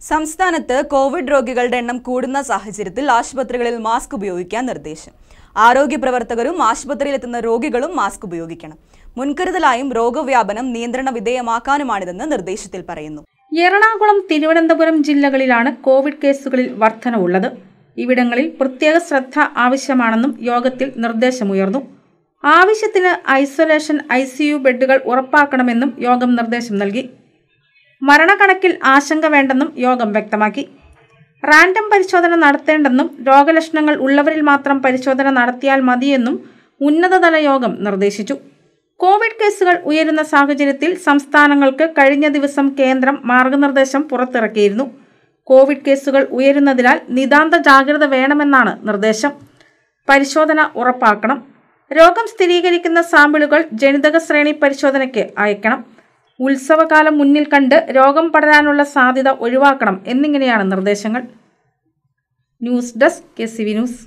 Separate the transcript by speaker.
Speaker 1: സംസ്ഥാനത്ത് കോവിഡ് രോഗികളുടെ എണ്ണം കൂടുന്ന സാഹചര്യത്തിൽ ആശുപത്രികളിൽ മാസ്ക് ഉപയോഗിക്കാൻ നിർദ്ദേശം. ആരോഗ്യ പ്രവർത്തകരും ആശുപത്രിയിലെത്തുന്ന രോഗികളും മാസ്ക് ഉപയോഗിക്കണം. മുൻകരുതലായും രോഗവ്യാപനം നിയന്ത്രണ വിധേയമാക്കാനുമാണിതെന്ന് നിർദ്ദേശത്തിൽ പറയുന്നു.
Speaker 2: എറണാകുളം, തിരുവനന്തപുരം ജില്ലകളിലാണ് കോവിഡ് കേസുകളിൽ വർധനവുള്ളത്. ഇവിടങ്ങളിൽ പ്രത്യേക ശ്രദ്ധ ആവശ്യമാണെന്നും യോഗത്തിൽ നിർദ്ദേശമുയർന്നു. ആവശ്യത്തിന് ഐസൊലേഷൻ ICU ബെഡുകൾ ഉറപ്പാക്കണമെന്നും യോഗം നിർദ്ദേശം നൽകി. മരണക്കണക്കിൽ ആശങ്ക വേണ്ടെന്നും യോഗം വ്യക്തമാക്കി. റാൻഡം പരിശോധന നടത്തേണ്ടെന്നും രോഗലക്ഷണങ്ങൾ ഉള്ളവരിൽ മാത്രം പരിശോധന നടത്തിയാൽ മതിയെന്നും ഉന്നതതല യോഗം നിർദ്ദേശിച്ചു. കോവിഡ് കേസുകൾ ഉയരുന്ന സാഹചര്യത്തിൽ സംസ്ഥാനങ്ങൾക്ക് കഴിഞ്ഞ ദിവസം കേന്ദ്രം മാർഗനിർദ്ദേശം പുറത്തിറക്കിയിരുന്നു. കോവിഡ് കേസുകൾ ഉയരുന്നതിനാൽ നിതാന്ത ജാഗ്രത വേണമെന്നാണ് നിർദ്ദേശം. പരിശോധന ഉറപ്പാക്കണം. രോഗം സ്ഥിരീകരിക്കുന്ന സാമ്പിളുകൾ ജനിതക ശ്രേണി പരിശോധനയ്ക്ക് അയക്കണം. ഉത്സവകാലം മുന്നിൽ കണ്ട് രോഗം പടരാനുള്ള സാധ്യത ഒഴിവാക്കണം എന്നിങ്ങനെയാണ് നിർദ്ദേശങ്ങൾ. News desk KCV news.